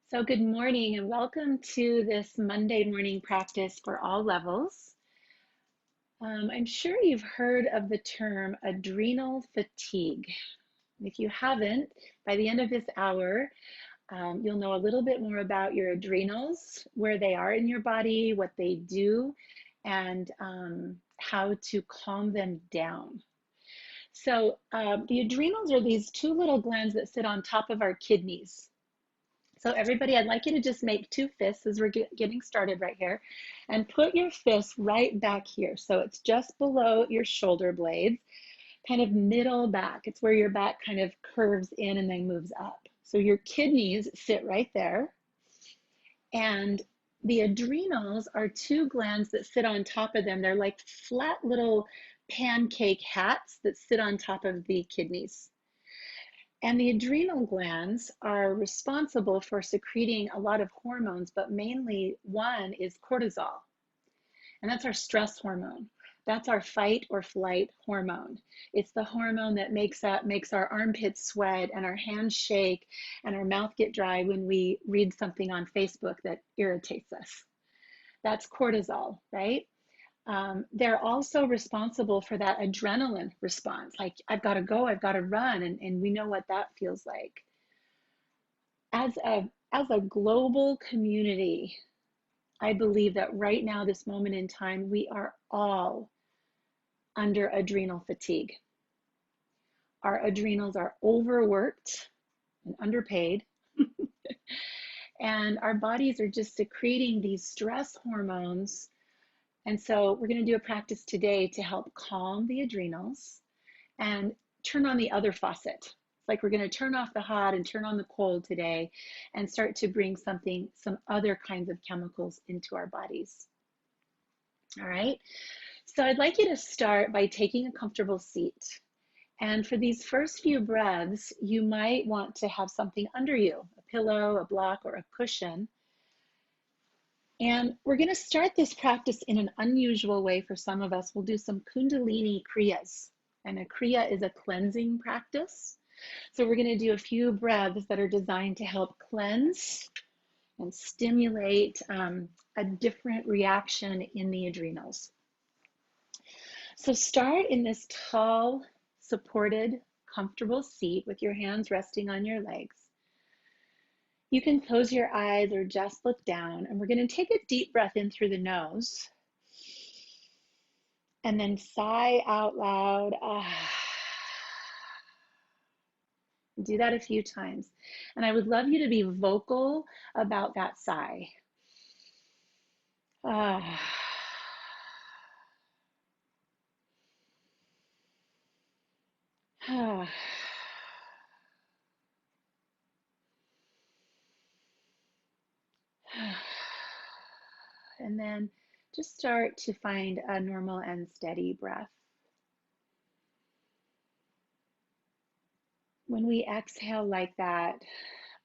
So good morning and welcome to this Monday morning practice for all levels. I'm sure you've heard of the term adrenal fatigue. If you haven't, by the end of this hour, you'll know a little bit more about your adrenals, where they are in your body, what they do, and how to calm them down. So the adrenals are these two little glands that sit on top of our kidneys. So everybody, I'd like you to just make two fists as we're getting started right here and put your fist right back here. So it's just below your shoulder blades, kind of middle back. It's where your back kind of curves in and then moves up. So your kidneys sit right there. And the adrenals are two glands that sit on top of them. They're like flat little pancake hats that sit on top of the kidneys. And the adrenal glands are responsible for secreting a lot of hormones, but mainly one is cortisol. And that's our stress hormone. That's our fight or flight hormone. It's the hormone that makes our armpits sweat and our hands shake and our mouth get dry when we read something on Facebook that irritates us. That's cortisol, right? They're also responsible for that adrenaline response. Like, I've got to go, I've got to run. And we know what that feels like. As a global community, I believe that right now, this moment in time, we are all under adrenal fatigue. Our adrenals are overworked and underpaid. And our bodies are just secreting these stress hormones. And so we're going to do a practice today to help calm the adrenals and turn on the other faucet. It's like we're going to turn off the hot and turn on the cold today and start to bring some other kinds of chemicals into our bodies. All right. So I'd like you to start by taking a comfortable seat. And for these first few breaths, you might want to have something under you, a pillow, a block, or a cushion. And we're going to start this practice in an unusual way for some of us. We'll do some Kundalini Kriyas. And a Kriya is a cleansing practice. So we're going to do a few breaths that are designed to help cleanse and stimulate a different reaction in the adrenals. So start in this tall, supported, comfortable seat with your hands resting on your legs. You can close your eyes or just look down, and we're going to take a deep breath in through the nose and then sigh out loud. Do that a few times. And I would love you to be vocal about that sigh. And then just start to find a normal and steady breath. When we exhale like that,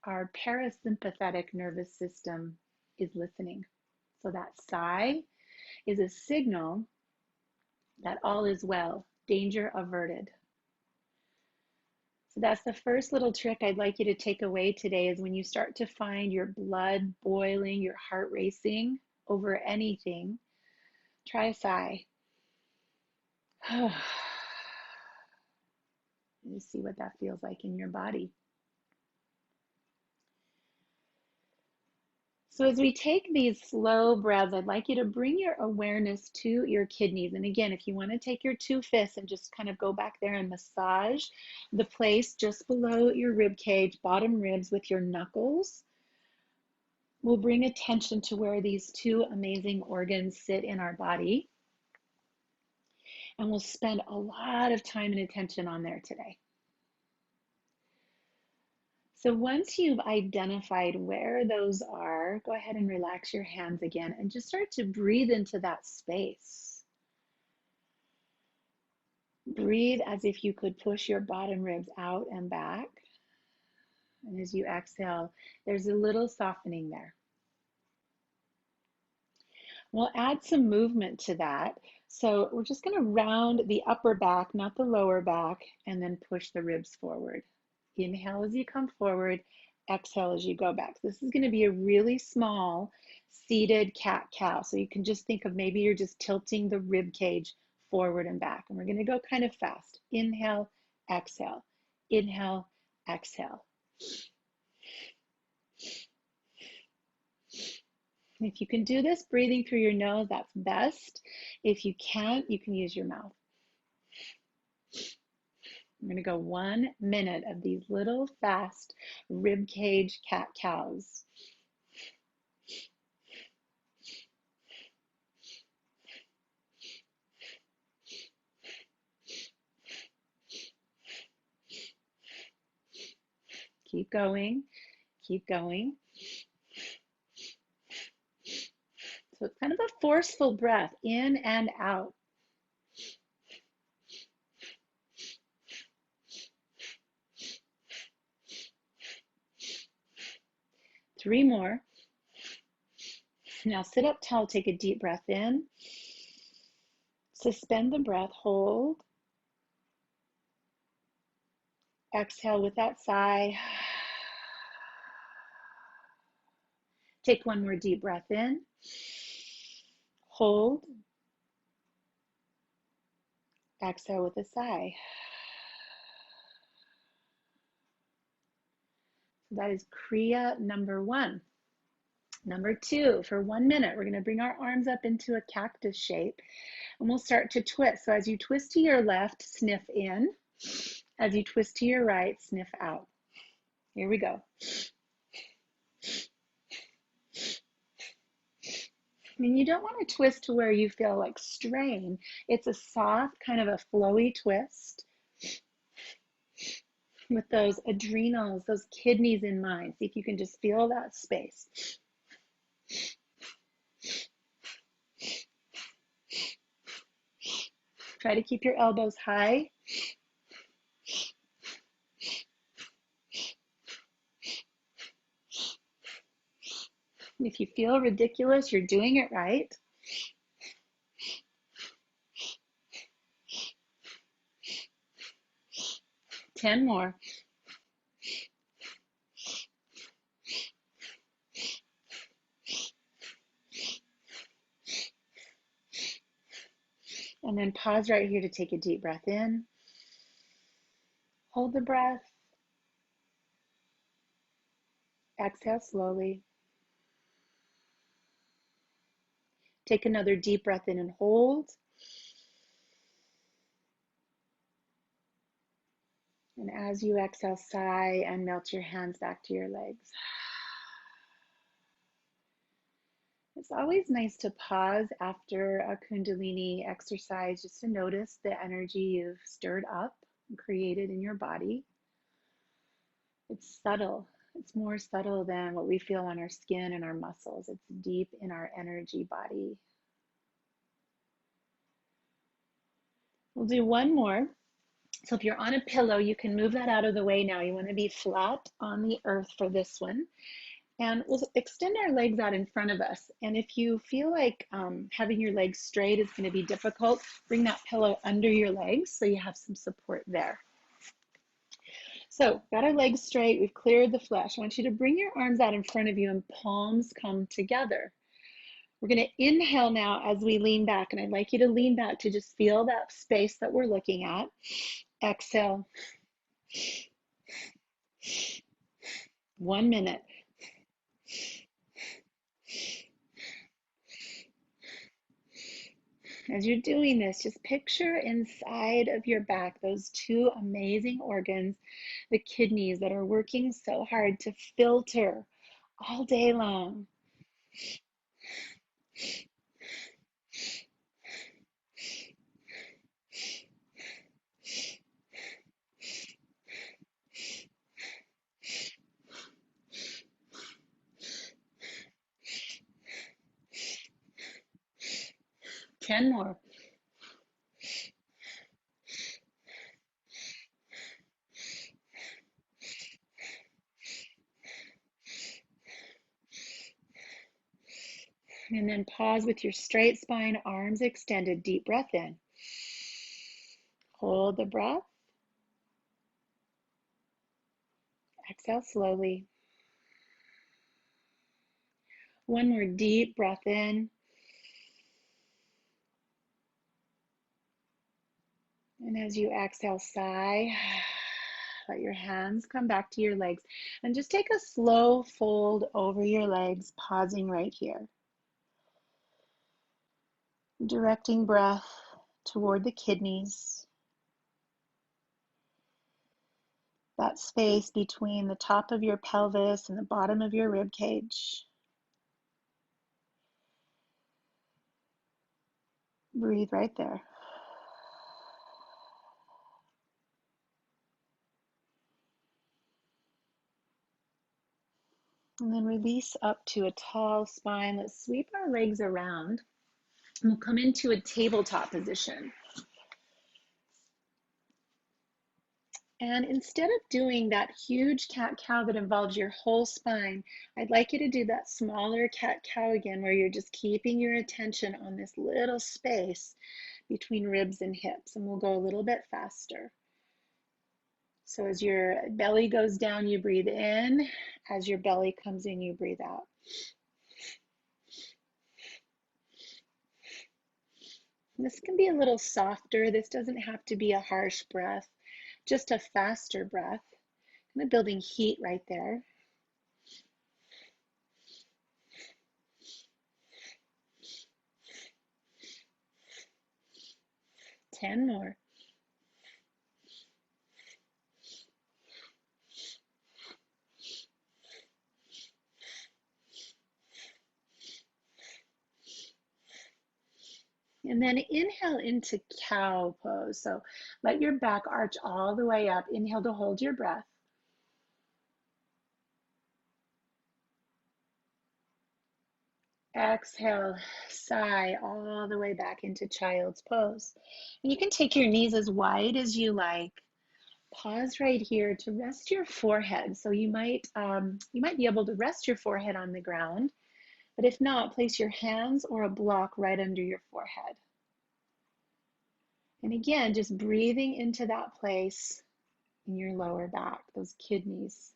our parasympathetic nervous system is listening. So that sigh is a signal that all is well, danger averted. So that's the first little trick I'd like you to take away today is when you start to find your blood boiling, your heart racing over anything, try a sigh. And see what that feels like in your body. So as we take these slow breaths, I'd like you to bring your awareness to your kidneys. And again, if you want to take your two fists and just kind of go back there and massage the place just below your rib cage, bottom ribs with your knuckles, we'll bring attention to where these two amazing organs sit in our body. And we'll spend a lot of time and attention on there today. So once you've identified where those are, go ahead and relax your hands again and just start to breathe into that space. Breathe as if you could push your bottom ribs out and back. And as you exhale, there's a little softening there. We'll add some movement to that. So we're just going to round the upper back, not the lower back, and then push the ribs forward. Inhale as you come forward, Exhale as you go back. So this is going to be a really small seated cat-cow. So you can just think of maybe you're just tilting the rib cage forward and back. And we're going to go kind of fast. Inhale, exhale. Inhale, exhale. If you can do this breathing through your nose, that's best. If you can't, you can use your mouth. I'm going to go 1 minute of these little fast rib cage cat-cows. Keep going, keep going. So it's kind of a forceful breath in and out. Three more. Now sit up tall, take a deep breath in. Suspend the breath, hold. Exhale with that sigh. Take one more deep breath in. Hold. Exhale with a sigh. So that is Kriya number 1. Number 2, for 1 minute, we're going to bring our arms up into a cactus shape and we'll start to twist. So as you twist to your left, sniff in. As you twist to your right, sniff out. Here we go. I mean, you don't want to twist to where you feel like strain. It's a soft, kind of a flowy twist with those adrenals, those kidneys in mind. See if you can just feel that space. Try to keep your elbows high. If you feel ridiculous, you're doing it right. Ten more. And then pause right here to take a deep breath in. Hold the breath. Exhale slowly. Take another deep breath in and hold. And as you exhale, sigh and melt your hands back to your legs. It's always nice to pause after a Kundalini exercise just to notice the energy you've stirred up and created in your body. It's subtle. It's more subtle than what we feel on our skin and our muscles. It's deep in our energy body. We'll do one more. So if you're on a pillow, you can move that out of the way now. You want to be flat on the earth for this one. And we'll extend our legs out in front of us. And if you feel like having your legs straight is going to be difficult, bring that pillow under your legs so you have some support there. So got our legs straight, we've cleared the flesh. I want you to bring your arms out in front of you and palms come together. We're going to inhale now as we lean back, and I'd like you to lean back to just feel that space that we're looking at. Exhale. 1 minute. As you're doing this, just picture inside of your back those 2 amazing organs, the kidneys that are working so hard to filter all day long. Ten more. And then pause with your straight spine, arms extended, deep breath in. Hold the breath. Exhale slowly. One more deep breath in. And as you exhale, sigh. Let your hands come back to your legs. And just take a slow fold over your legs, pausing right here. Directing breath toward the kidneys. That space between the top of your pelvis and the bottom of your rib cage. Breathe right there. And then release up to a tall spine. Let's sweep our legs around. And we'll come into a tabletop position. And instead of doing that huge cat-cow that involves your whole spine, I'd like you to do that smaller cat-cow again, where you're just keeping your attention on this little space between ribs and hips. And we'll go a little bit faster. So as your belly goes down, you breathe in. As your belly comes in, you breathe out. This can be a little softer. This doesn't have to be a harsh breath, just a faster breath. Kind of building heat right there. Ten more. And then inhale into cow pose. So let your back arch all the way up. Inhale to hold your breath. Exhale, sigh all the way back into child's pose. And you can take your knees as wide as you like. Pause right here to rest your forehead. So you might be able to rest your forehead on the ground, but if not, place your hands or a block right under your forehead. And again, just breathing into that place in your lower back, those kidneys.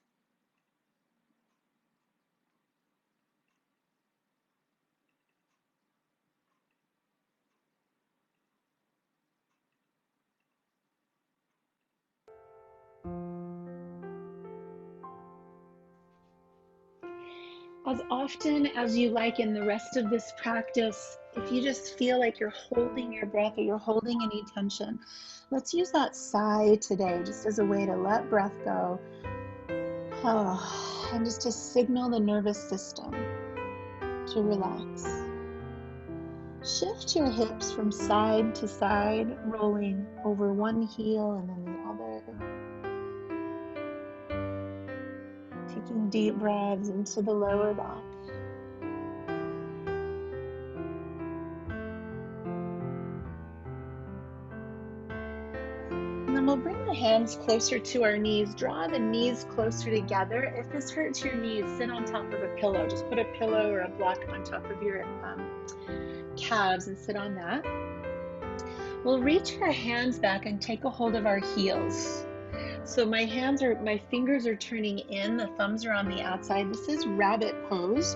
As often as you like in the rest of this practice, if you just feel like you're holding your breath or you're holding any tension, let's use that sigh today just as a way to let breath go. And just to signal the nervous system to relax. Shift your hips from side to side, rolling over one heel and then the other. Taking deep breaths into the lower back. And then we'll bring the hands closer to our knees. Draw the knees closer together. If this hurts your knees, sit on top of a pillow. Just put a pillow or a block on top of your calves and sit on that. We'll reach our hands back and take a hold of our heels. So my fingers are turning in, the thumbs are on the outside. This is rabbit pose.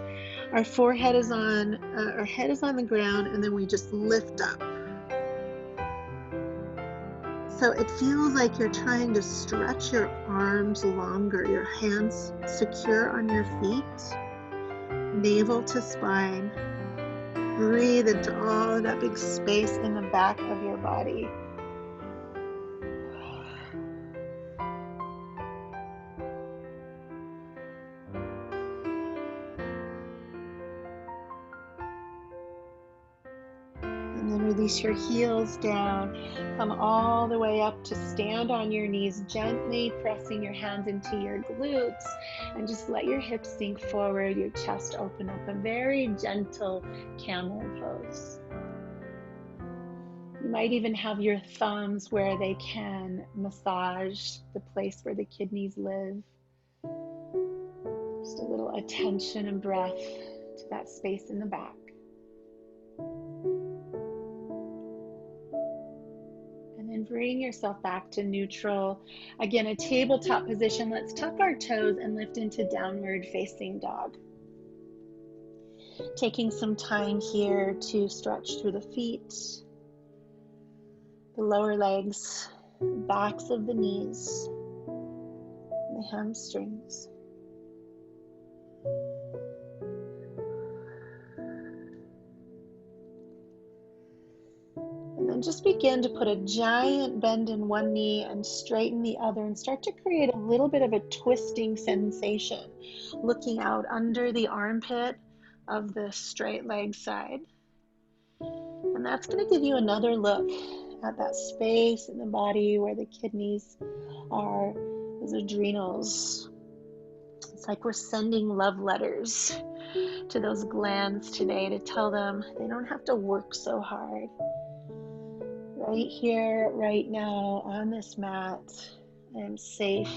Our forehead is on, our head is on the ground, and then we just lift up. So it feels like you're trying to stretch your arms longer, your hands secure on your feet, navel to spine. Breathe into all of that big space in the back of your body. And then release your heels down. Come all the way up to stand on your knees, gently pressing your hands into your glutes, and just let your hips sink forward, your chest open up. A very gentle camel pose. You might even have your thumbs where they can massage the place where the kidneys live. Just a little attention and breath to that space in the back. And then bring yourself back to neutral. Again, a tabletop position. Let's tuck our toes and lift into downward facing dog. Taking some time here to stretch through the feet, the lower legs, backs of the knees, the hamstrings. And then just begin to put a giant bend in one knee and straighten the other and start to create a little bit of a twisting sensation, looking out under the armpit of the straight leg side. And that's going to give you another look at that space in the body where the kidneys are, those adrenals. It's like we're sending love letters to those glands today to tell them they don't have to work so hard. Right here, right now, on this mat, I am safe.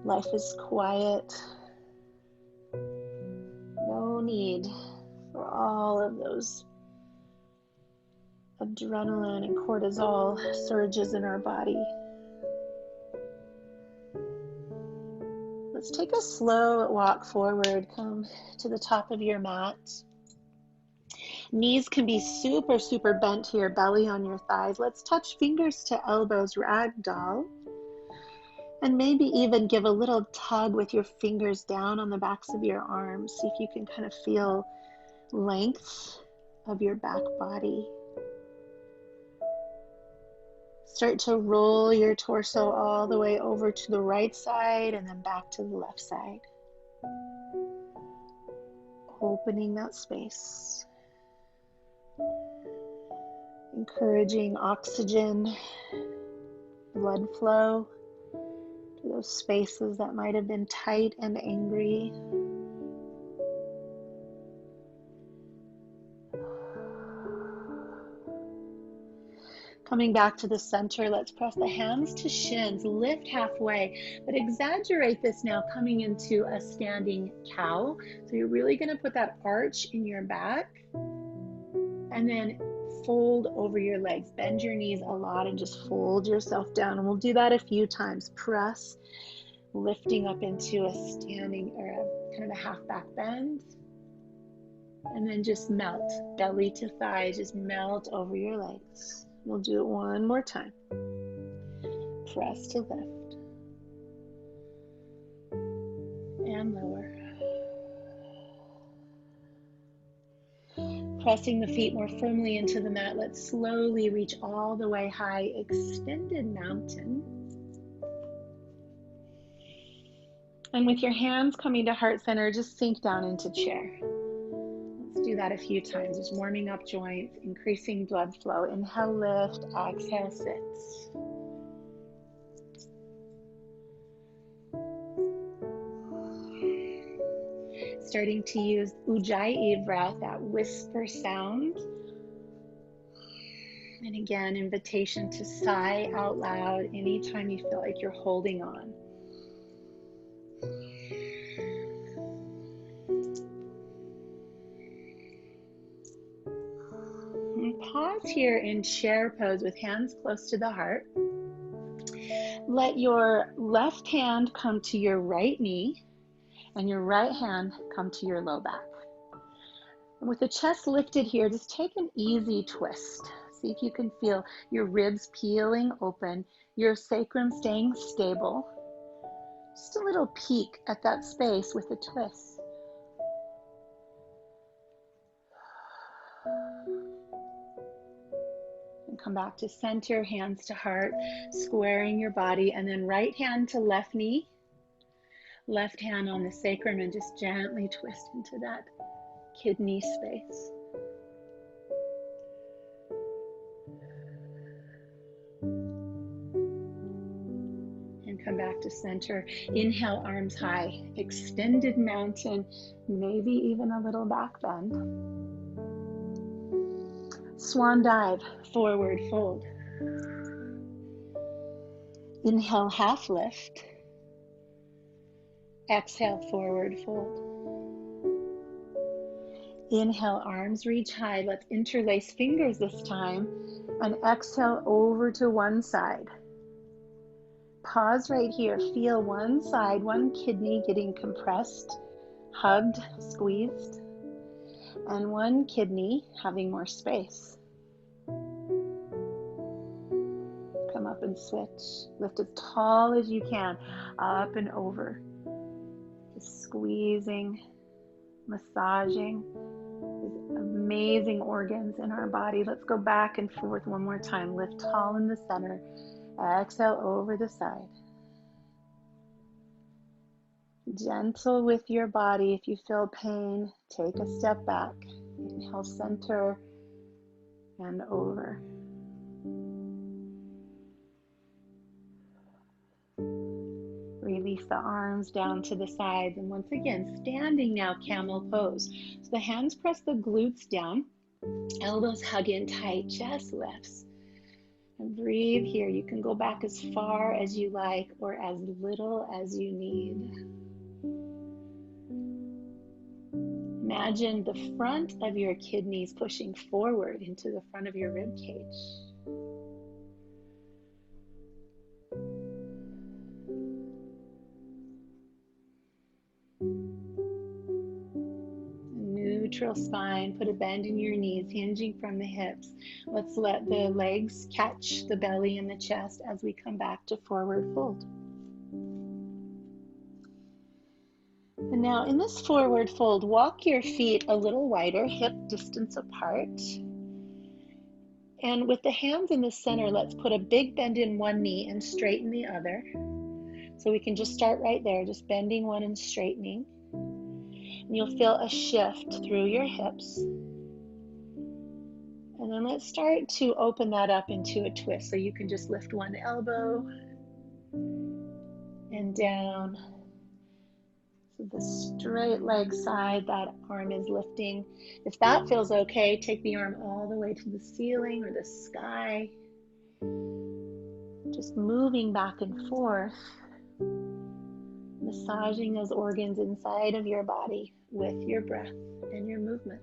Life is quiet. No need for all of those adrenaline and cortisol surges in our body. Let's take a slow walk forward. Come to the top of your mat. Knees can be super, super bent here, belly on your thighs. Let's touch fingers to elbows, ragdoll. And maybe even give a little tug with your fingers down on the backs of your arms. See if you can kind of feel length of your back body. Start to roll your torso all the way over to the right side and then back to the left side. Opening that space. Encouraging oxygen, blood flow to those spaces that might have been tight and angry. Coming back to the center, let's press the hands to shins, lift halfway, but exaggerate this now, coming into a standing cow. So you're really going to put that arch in your back and then fold over your legs. Bend your knees a lot and just fold yourself down. And we'll do that a few times. Press, lifting up into a standing or a kind of a half back bend. And then just melt, belly to thigh, just melt over your legs. We'll do it one more time. Press to lift. And lower. Pressing the feet more firmly into the mat, let's slowly reach all the way high, extended mountain. And with your hands coming to heart center, just sink down into chair. Do that a few times, just warming up joints, increasing blood flow. Inhale, lift, exhale, sit. Starting to use Ujjayi breath, that whisper sound. And again, invitation to sigh out loud anytime you feel like you're holding on. Pause here in chair pose with hands close to the heart. Let your left hand come to your right knee and your right hand come to your low back. And with the chest lifted here, just take an easy twist. See if you can feel your ribs peeling open, your sacrum staying stable. Just a little peek at that space with a twist. Come back to center, hands to heart, squaring your body, and then right hand to left knee, left hand on the sacrum, and just gently twist into that kidney space. And come back to center. Inhale, arms high, extended mountain, maybe even a little back bend. Swan dive, forward fold. Inhale, half lift. Exhale, forward fold. Inhale, arms reach high. Let's interlace fingers this time. And exhale over to one side. Pause right here. Feel one side, one kidney getting compressed hugged, squeezed, and one kidney having more space. Come up and switch. Lift as tall as you can, up and over. Just squeezing, massaging these amazing organs in our body. Let's go back and forth one more time. Lift tall in the center. Exhale over the side. Gentle with your body. If you feel pain, take a step back. Inhale, center, and over. Release the arms down to the sides. And once again, standing now, camel pose. So the hands press the glutes down. Elbows hug in tight, chest lifts. And breathe here. You can go back as far as you like or as little as you need. Imagine the front of your kidneys pushing forward into the front of your rib cage. Neutral spine, put a bend in your knees, hinging from the hips. Let's let the legs catch the belly and the chest as we come back to forward fold. And now in this forward fold, walk your feet a little wider, hip distance apart. And with the hands in the center, let's put a big bend in one knee and straighten the other. So we can just start right there, just bending one and straightening. And you'll feel a shift through your hips. And then let's start to open that up into a twist. So you can just lift one elbow and down. So the straight leg side, that arm is lifting. If that feels okay, take the arm all the way to the ceiling or the sky. Just moving back and forth, massaging those organs inside of your body with your breath and your movement.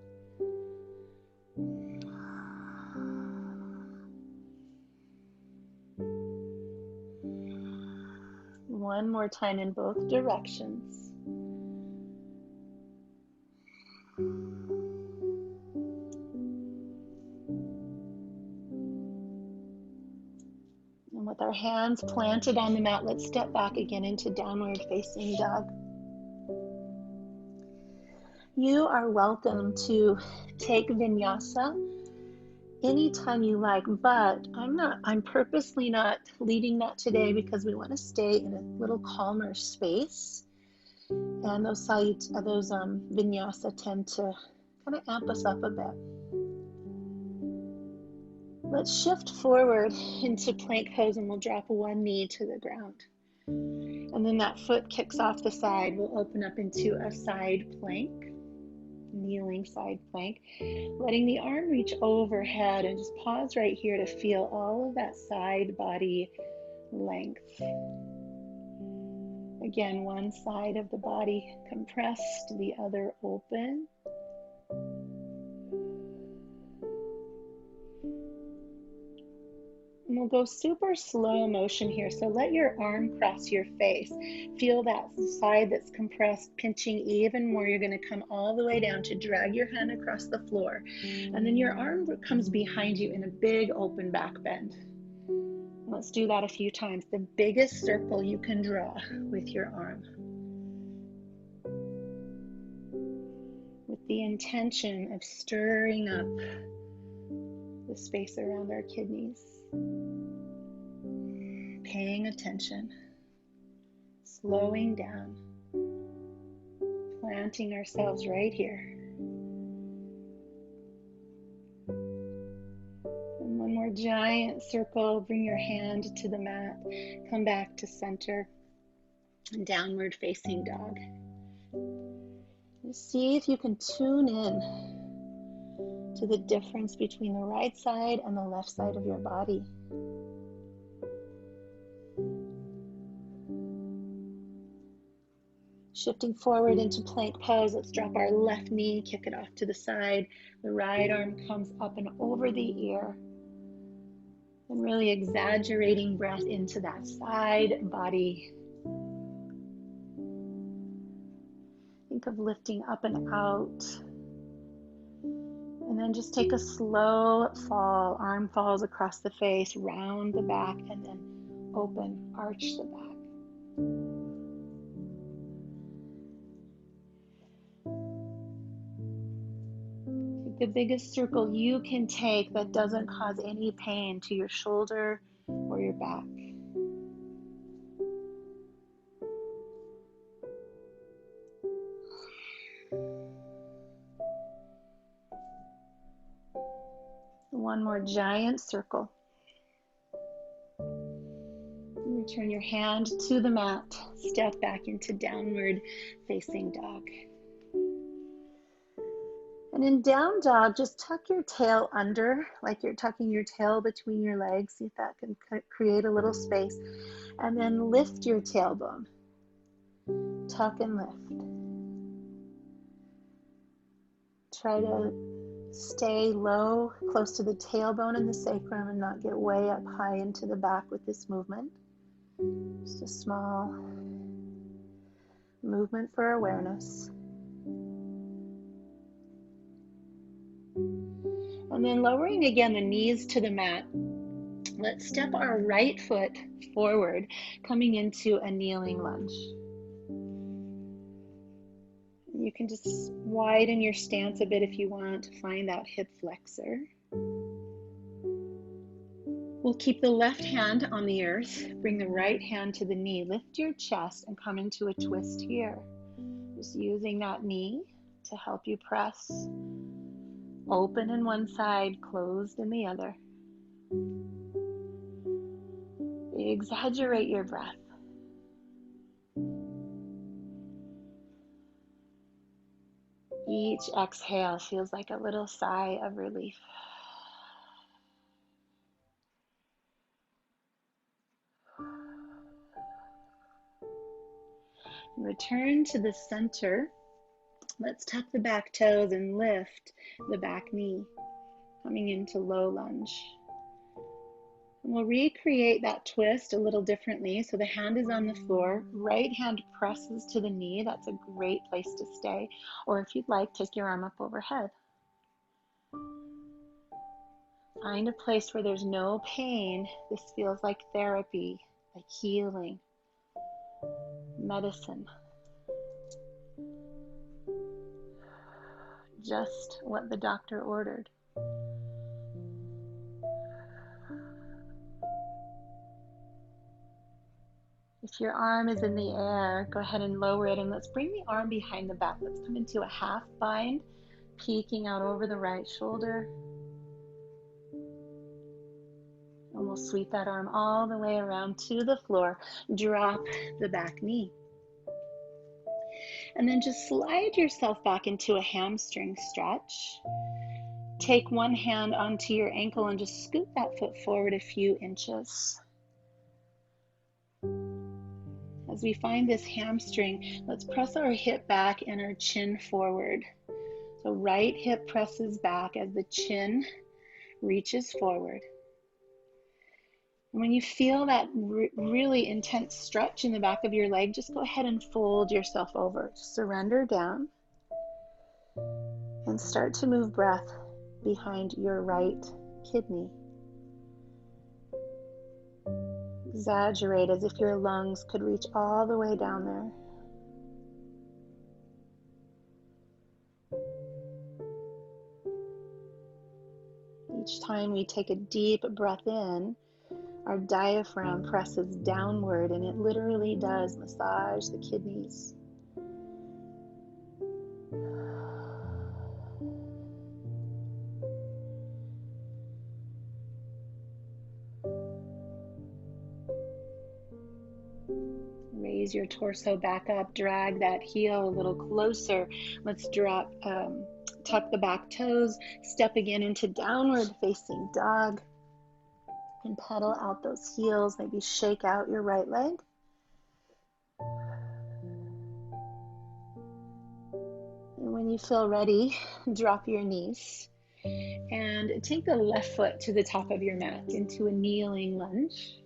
One more time in both directions. And with our hands planted on the mat, let's step back again into downward facing dog. You are welcome to take vinyasa anytime you like, but I'm purposely not leading that today because we want to stay in a little calmer space. And those vinyasa tend to kind of amp us up a bit. Let's shift forward into plank pose and we'll drop one knee to the ground. And then that foot kicks off the side. We'll open up into a side plank, kneeling side plank, letting the arm reach overhead and just pause right here to feel all of that side body length. Again, one side of the body compressed, the other open. And we'll go super slow motion here. So let your arm cross your face. Feel that side that's compressed, pinching even more. You're going to come all the way down to drag your hand across the floor. And then your arm comes behind you in a big open back bend. Let's do that a few times. The biggest circle you can draw with your arm. With the intention of stirring up the space around our kidneys. Paying attention. Slowing down. Planting ourselves right here. One more giant circle. Bring your hand to the mat. Come back to center. And downward facing dog. Just see if you can tune in to the difference between the right side and the left side of your body. Shifting forward into plank pose, let's drop our left knee, kick it off to the side. The right arm comes up and over the ear. And really exaggerating breath into that side body. Think of lifting up and out. And then just take a slow fall. Arm falls across the face, round the back, and then open, arch the back. The biggest circle you can take that doesn't cause any pain to your shoulder or your back. One more giant circle. Return your hand to the mat. Step back into downward facing dog. And in down dog, just tuck your tail under, like you're tucking your tail between your legs. See if that can create a little space. And then lift your tailbone. Tuck and lift. Try to stay low, close to the tailbone and the sacrum, and not get way up high into the back with this movement. Just a small movement for awareness. And then lowering again the knees to the mat. Let's step our right foot forward, coming into a kneeling lunge. You can just widen your stance a bit if you want to find that hip flexor. We'll keep the left hand on the earth. Bring the right hand to the knee. Lift your chest and come into a twist here. Just using that knee to help you press. Open in one side, closed in the other. Exaggerate your breath. Each exhale feels like a little sigh of relief. Return to the center. Let's tuck the back toes and lift the back knee, coming into low lunge. And we'll recreate that twist a little differently. So the hand is on the floor, right hand presses to the knee. That's a great place to stay. Or if you'd like, take your arm up overhead. Find a place where there's no pain. This feels like therapy, like healing, medicine. Just what the doctor ordered. If your arm is in the air, go ahead and lower it, and let's bring the arm behind the back. Let's come into a half bind, peeking out over the right shoulder. And we'll sweep that arm all the way around to the floor. Drop the back knee. And then just slide yourself back into a hamstring stretch. Take one hand onto your ankle and just scoot that foot forward a few inches. As we find this hamstring, let's press our hip back and our chin forward. So right hip presses back as the chin reaches forward. And when you feel that really intense stretch in the back of your leg, just go ahead and fold yourself over. Surrender down and start to move breath behind your right kidney. Exaggerate as if your lungs could reach all the way down there. Each time we take a deep breath in, our diaphragm presses downward, and it literally does massage the kidneys. Raise your torso back up, drag that heel a little closer. Let's tuck the back toes, step again into downward facing dog, and pedal out those heels. Maybe shake out your right leg. And when you feel ready, drop your knees and take the left foot to the top of your mat into a kneeling lunge.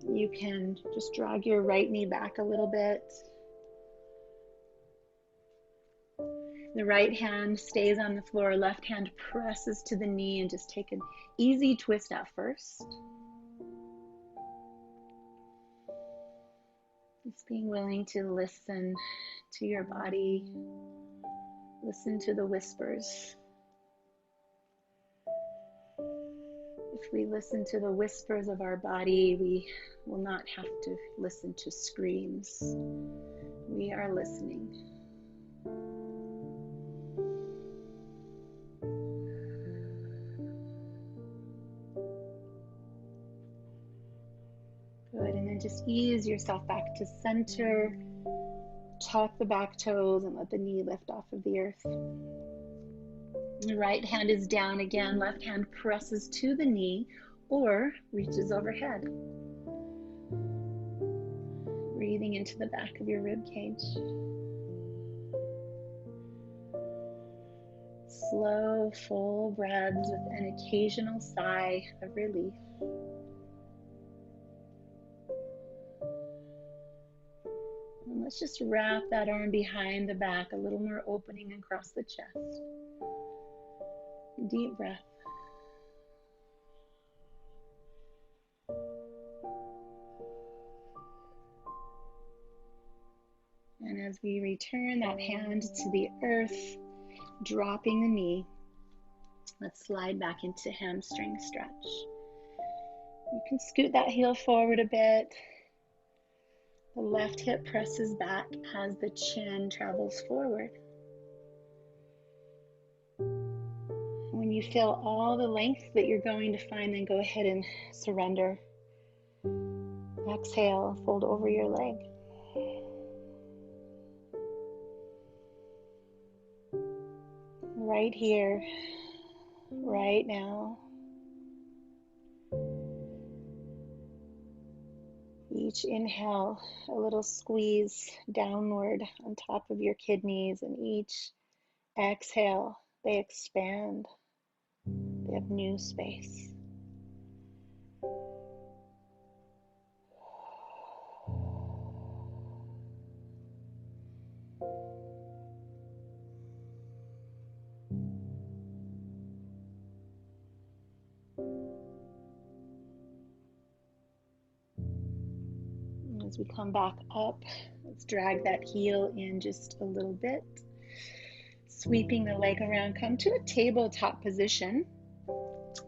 You can just drag your right knee back a little bit. The right hand stays on the floor, left hand presses to the knee, and just take an easy twist at first. Just being willing to listen to your body, listen to the whispers. If we listen to the whispers of our body, we will not have to listen to screams. We are listening. Good, and then just ease yourself back to center. Tuck the back toes and let the knee lift off of the earth. The right hand is down again. Left hand presses to the knee or reaches overhead. Breathing into the back of your rib cage. Slow, full breaths with an occasional sigh of relief. And let's just wrap that arm behind the back, a little more opening across the chest. Deep breath. And as we return that hand to the earth, dropping the knee, let's slide back into hamstring stretch. You can scoot that heel forward a bit. The left hip presses back as the chin travels forward. When you feel all the length that you're going to find, then go ahead and surrender. Exhale, fold over your leg. Right here, right now. Each inhale, a little squeeze downward on top of your kidneys, and each exhale, they expand. They have new space. As we come back up, let's drag that heel in just a little bit. Sweeping the leg around, come to a tabletop position.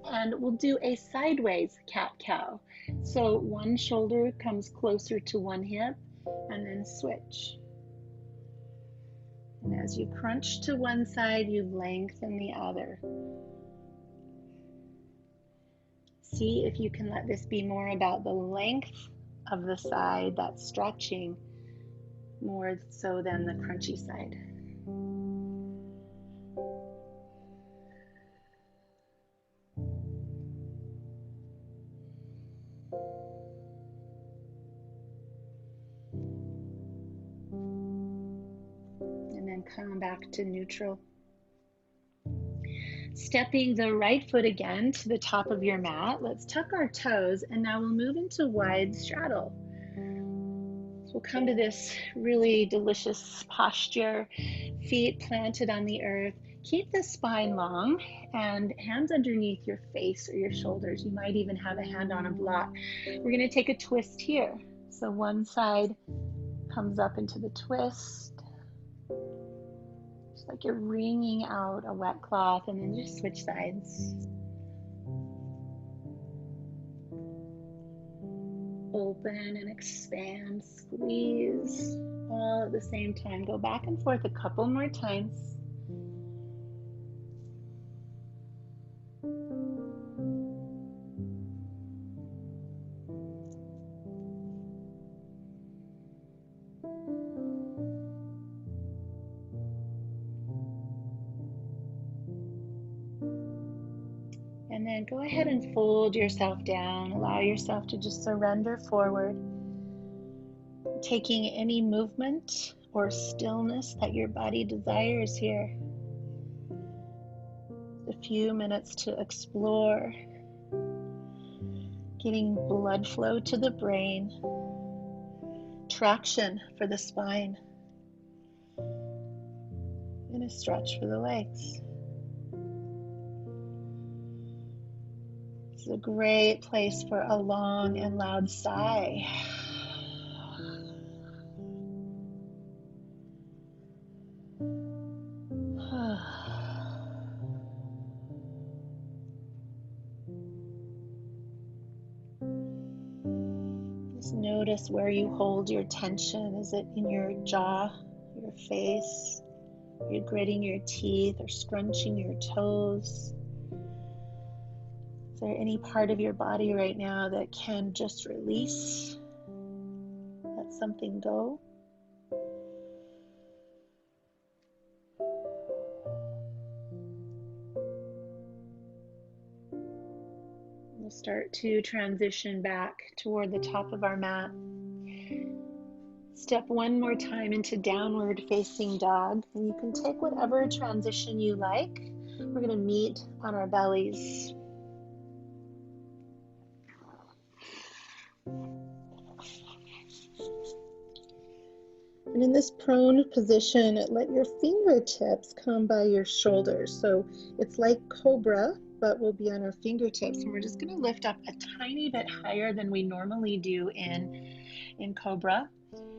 And we'll do a sideways cat-cow. So one shoulder comes closer to one hip, and then switch. And as you crunch to one side, you lengthen the other. See if you can let this be more about the length of the side, that stretching, more so than the crunchy side. And then come back to neutral. Stepping the right foot again to the top of your mat. Let's tuck our toes, and now we'll move into wide straddle. So we'll come to this really delicious posture, feet planted on the earth. Keep the spine long and hands underneath your face or your shoulders. You might even have a hand on a block. We're going to take a twist here. So one side comes up into the twist. Just like you're wringing out a wet cloth, and then just switch sides. Open and expand, squeeze, all at the same time. Go back and forth a couple more times. And then go ahead and fold yourself down. Allow yourself to just surrender forward, taking any movement or stillness that your body desires here. A few minutes to explore, getting blood flow to the brain, traction for the spine, and a stretch for the legs. This is a great place for a long and loud sigh. Just notice where you hold your tension. Is it in your jaw, your face? You're gritting your teeth or scrunching your toes? Is there any part of your body right now that can just release? Let something go? We'll start to transition back toward the top of our mat. Step one more time into downward facing dog. And you can take whatever transition you like. We're going to meet on our bellies. And in this prone position, let your fingertips come by your shoulders. So it's like cobra, but we'll be on our fingertips. And we're just going to lift up a tiny bit higher than we normally do in cobra.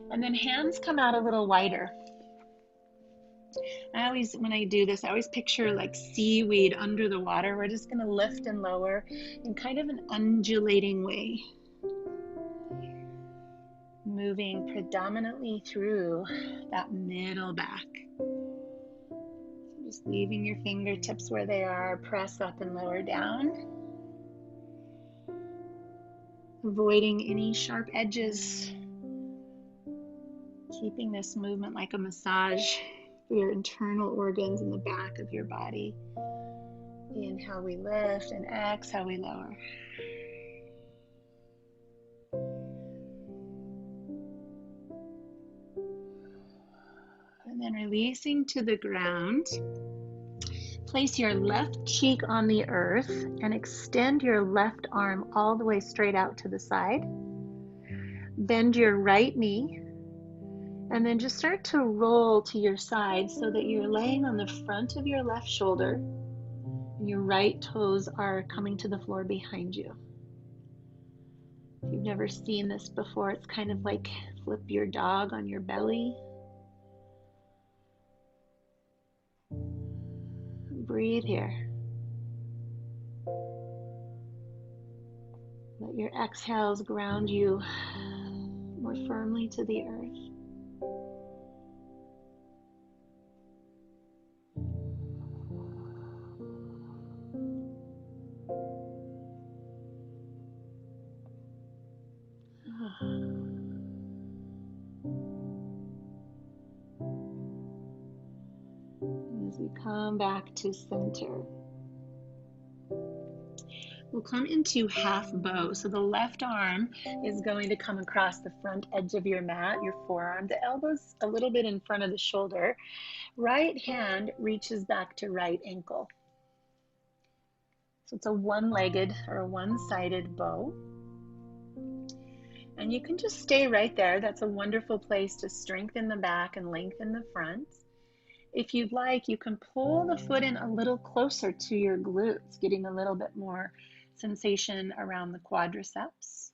And then hands come out a little wider. When I do this, I always picture like seaweed under the water. We're just going to lift and lower in kind of an undulating way. Moving predominantly through that middle back. So just leaving your fingertips where they are, press up and lower down. Avoiding any sharp edges. Keeping this movement like a massage for your internal organs in the back of your body. Inhale, we lift, and exhale, we lower. And then releasing to the ground. Place your left cheek on the earth and extend your left arm all the way straight out to the side. Bend your right knee and then just start to roll to your side so that you're laying on the front of your left shoulder and your right toes are coming to the floor behind you. If you've never seen this before, it's kind of like flip your dog on your belly. Breathe here. Let your exhales ground you more firmly to the earth. As we come back to center, we'll come into half bow. So the left arm is going to come across the front edge of your mat, your forearm. The elbow's a little bit in front of the shoulder. Right hand reaches back to right ankle. So it's a one-legged or a one-sided bow. And you can just stay right there. That's a wonderful place to strengthen the back and lengthen the front. If you'd like, you can pull the foot in a little closer to your glutes, getting a little bit more sensation around the quadriceps.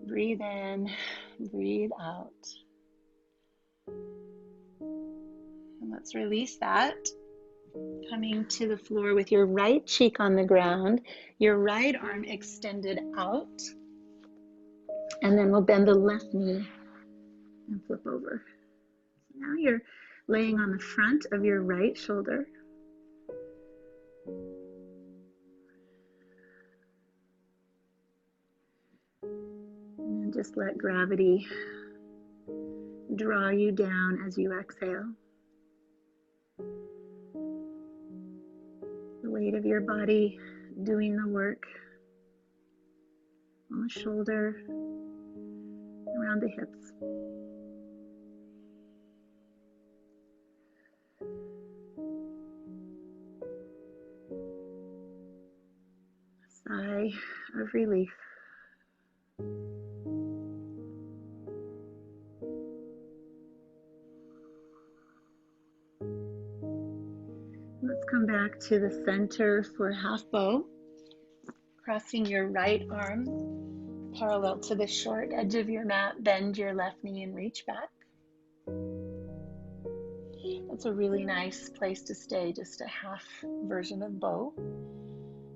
Breathe in, breathe out. And let's release that. Coming to the floor with your right cheek on the ground, your right arm extended out. And then we'll bend the left knee and flip over. So now you're laying on the front of your right shoulder. And then just let gravity draw you down as you exhale. The weight of your body doing the work on the shoulder, around the hips. A sigh of relief. Come back to the center for half bow. Crossing your right arm parallel to the short edge of your mat. Bend your left knee and reach back. That's a really nice place to stay, just a half version of bow.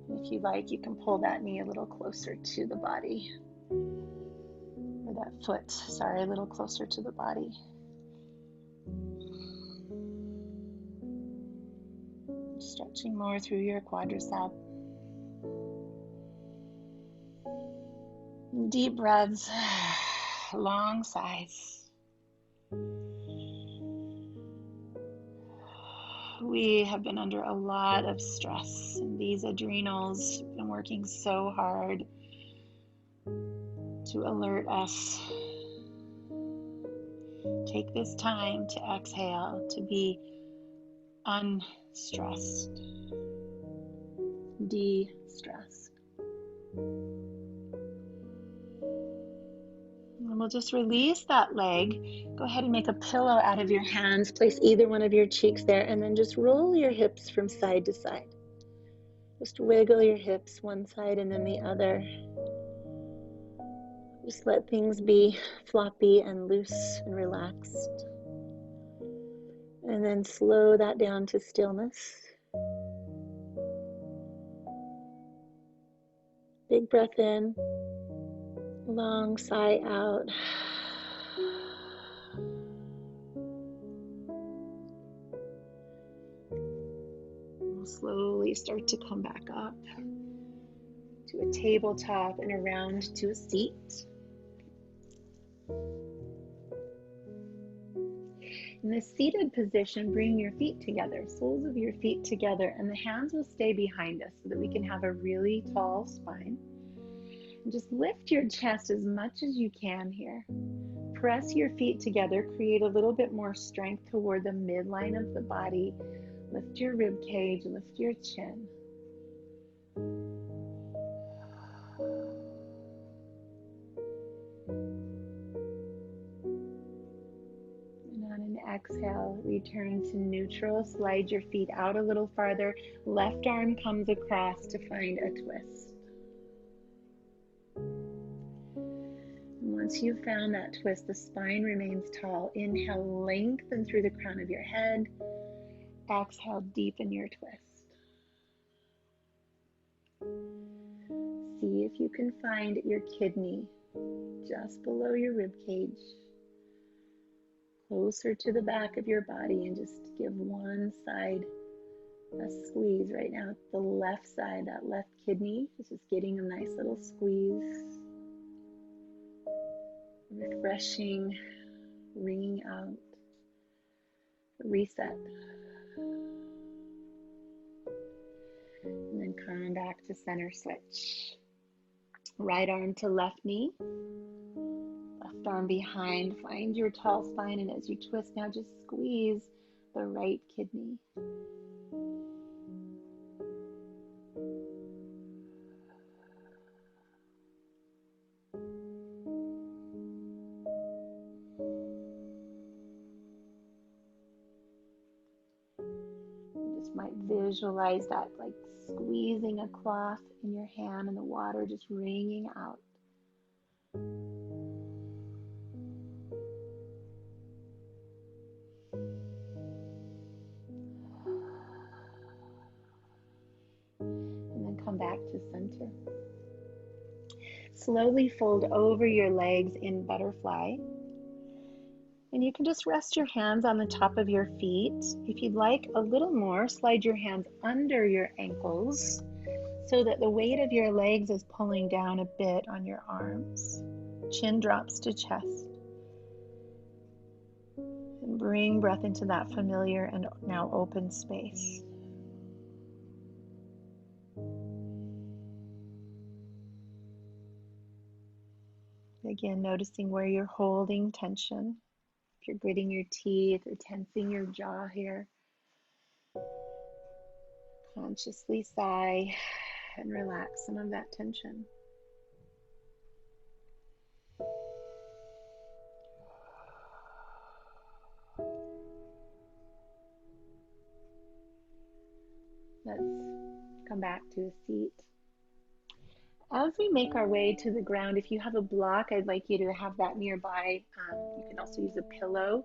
If you like, you can pull that knee a little closer to the body. Or that foot, sorry, a little closer to the body. Stretching more through your quadricep. Deep breaths, long sighs. We have been under a lot of stress, and these adrenals have been working so hard to alert us. Take this time to exhale, to be unstressed, de-stressed. And we'll just release that leg. Go ahead and make a pillow out of your hands. Place either one of your cheeks there, and then just roll your hips from side to side. Just wiggle your hips one side and then the other. Just let things be floppy and loose and relaxed. And then slow that down to stillness. Big breath in. Long sigh out. We'll slowly start to come back up to a tabletop and around to a seat. In this seated position, bring your feet together, soles of your feet together, and the hands will stay behind us so that we can have a really tall spine. And just lift your chest as much as you can here. Press your feet together, create a little bit more strength toward the midline of the body. Lift your rib cage, lift your chin. And on an exhale, return to neutral. Slide your feet out a little farther. Left arm comes across to find a twist. Once you've found that twist, the spine remains tall. Inhale, lengthen through the crown of your head. Exhale, deepen your twist. See if you can find your kidney just below your rib cage, closer to the back of your body, and just give one side a squeeze right now. The left side, that left kidney is just getting a nice little squeeze. Refreshing, wringing out, reset. And then come back to center switch. Right arm to left knee, left arm behind. Find your tall spine, and as you twist now, just squeeze the right kidney. Might visualize that like squeezing a cloth in your hand and the water just wringing out. And then come back to center. Slowly fold over your legs in butterfly. And you can just rest your hands on the top of your feet. If you'd like a little more, slide your hands under your ankles so that the weight of your legs is pulling down a bit on your arms. Chin drops to chest. And bring breath into that familiar and now open space. Again, noticing where you're holding tension. If you're gritting your teeth or tensing your jaw here, consciously sigh and relax some of that tension. Let's come back to a seat. As we make our way to the ground, if you have a block, I'd like you to have that nearby. You can also use a pillow.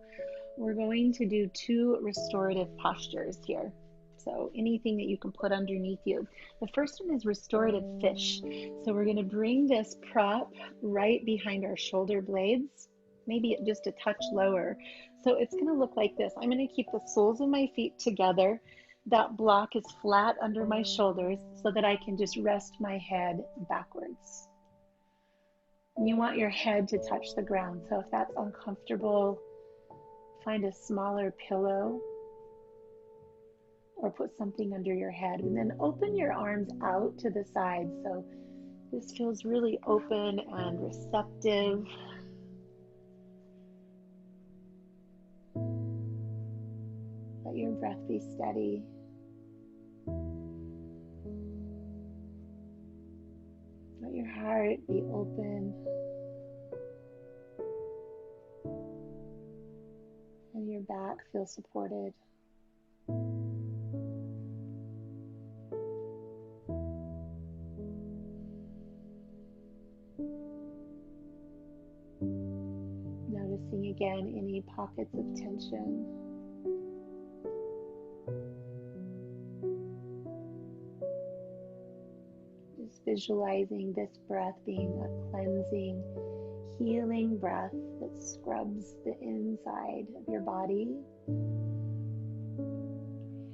We're going to do 2 restorative postures here. So anything that you can put underneath you. The first one is restorative fish. So we're going to bring this prop right behind our shoulder blades, maybe just a touch lower. So it's going to look like this. I'm going to keep the soles of my feet together. That block is flat under my shoulders so that I can just rest my head backwards. And you want your head to touch the ground. So if that's uncomfortable, find a smaller pillow or put something under your head, and then open your arms out to the side. So this feels really open and receptive. Let your breath be steady. Let your heart be open. And your back feel supported. Noticing again any pockets of tension. Just visualizing this breath being a cleansing, healing breath that scrubs the inside of your body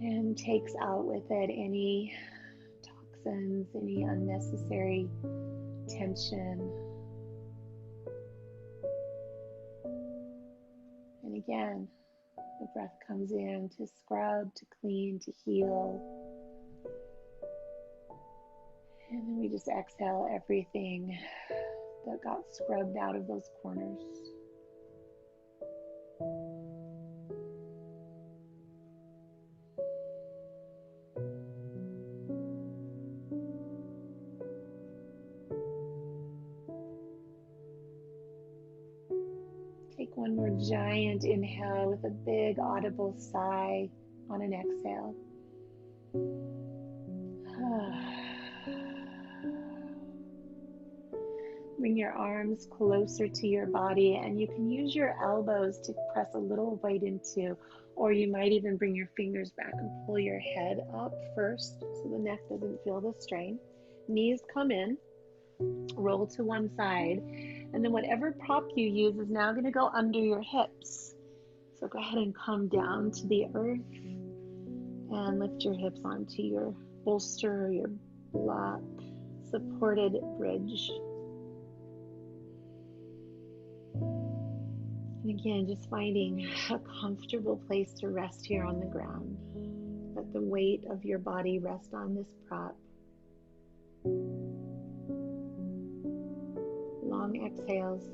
and takes out with it any toxins, any unnecessary tension. And again, the breath comes in to scrub, to clean, to heal. And then we just exhale everything that got scrubbed out of those corners. Take one more giant inhale with a big audible sigh on an exhale. Bring your arms closer to your body, and you can use your elbows to press a little weight into, or you might even bring your fingers back and pull your head up first so the neck doesn't feel the strain. Knees come in, roll to one side, and then whatever prop you use is now going to go under your hips. So go ahead and come down to the earth and lift your hips onto your bolster or your block, supported bridge. And again, just finding a comfortable place to rest here on the ground. Let the weight of your body rest on this prop. Long exhales.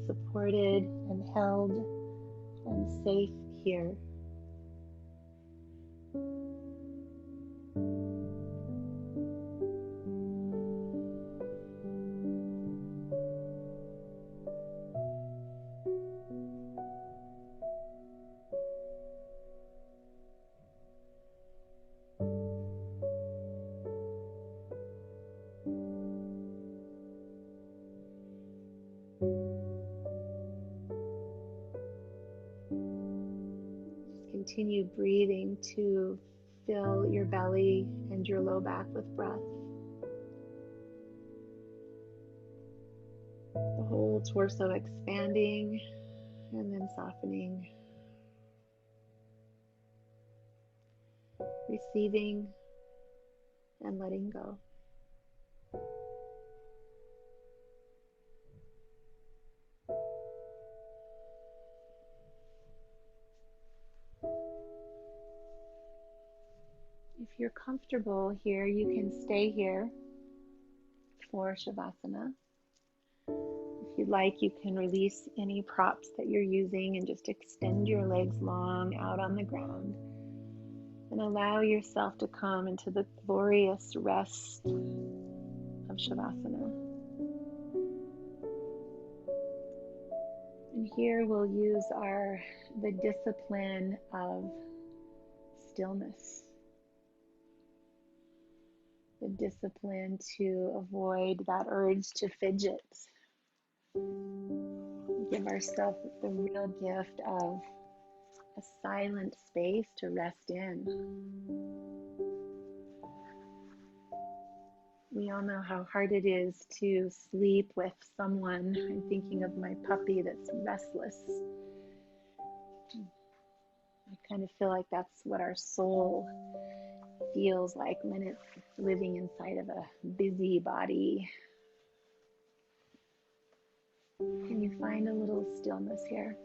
Supported and held and safe here. Continue breathing to fill your belly and your low back with breath. The whole torso expanding and then softening. Receiving and letting go. If you're comfortable here, you can stay here for Shavasana. If you'd like, you can release any props that you're using and just extend your legs long out on the ground. And allow yourself to come into the glorious rest of Shavasana. And here we'll use the discipline of stillness, the discipline to avoid that urge to fidget. Give ourselves the real gift of a silent space to rest in. We all know how hard it is to sleep with someone. I'm thinking of my puppy that's restless. I kind of feel like that's what our soul feels like when it's living inside of a busy body. Can you find a little stillness here?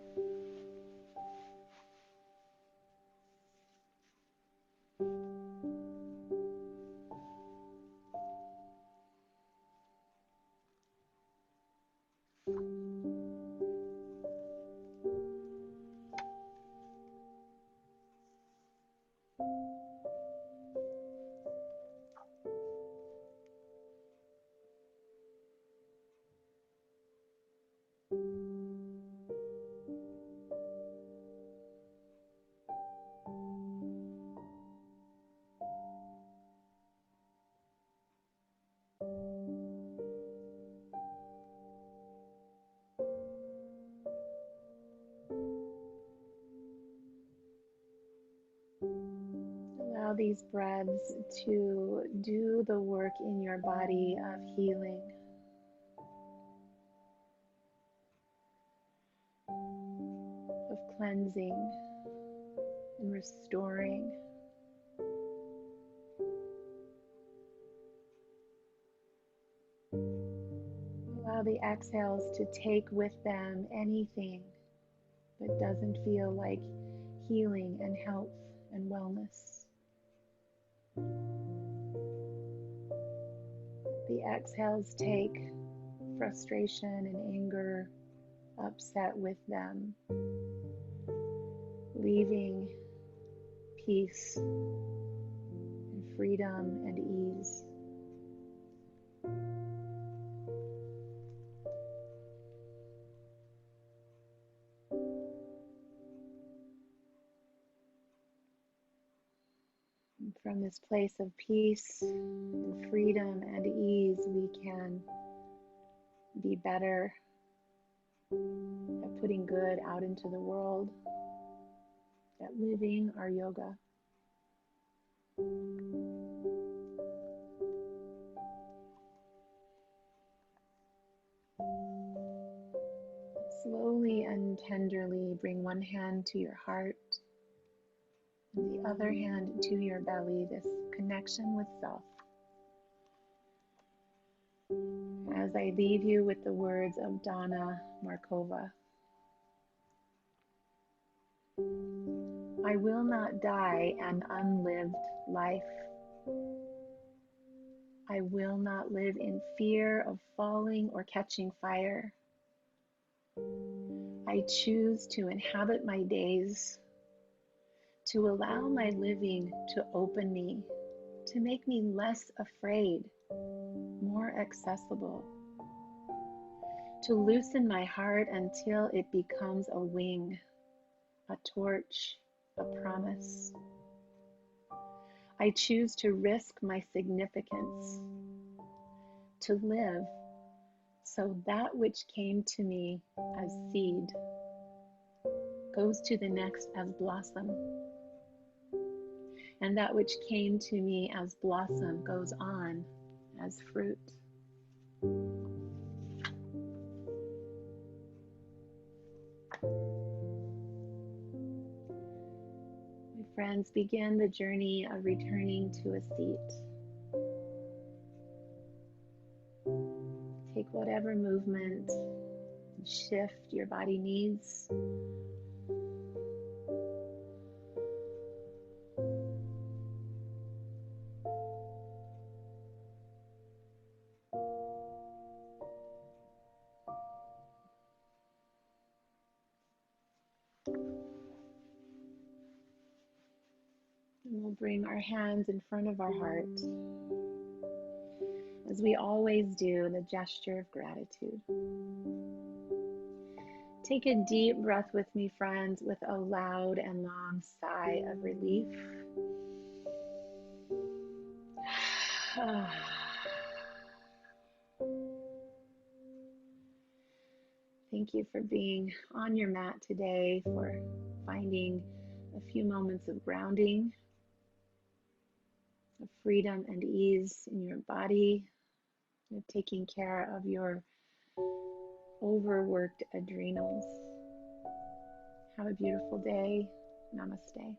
Allow these breaths to do the work in your body of healing, of cleansing and restoring. Allow the exhales to take with them anything that doesn't feel like healing and health and wellness. The exhales take frustration and anger, upset with them, leaving peace and freedom and ease. And from this place of peace and freedom and ease, we can be better at putting good out into the world, at living our yoga. Slowly and tenderly bring one hand to your heart and the other hand to your belly, this connection with self. As I leave you with the words of Dawna, Markova, I will not die an unlived life. I will not live in fear of falling or catching fire. I choose to inhabit my days, to allow my living to open me, to make me less afraid, more accessible, to loosen my heart until it becomes a wing, a torch, a promise. I choose to risk my significance, to live so that which came to me as seed goes to the next as blossom, and that which came to me as blossom goes on as fruit. My friends, begin the journey of returning to a seat. Take whatever movement and shift your body needs. And we'll bring our hands in front of our heart, as we always do, in the gesture of gratitude. Take a deep breath with me, friends, with a loud and long sigh of relief. Thank you for being on your mat today, for finding a few moments of grounding, of freedom and ease in your body, of taking care of your overworked adrenals. Have a beautiful day. Namaste.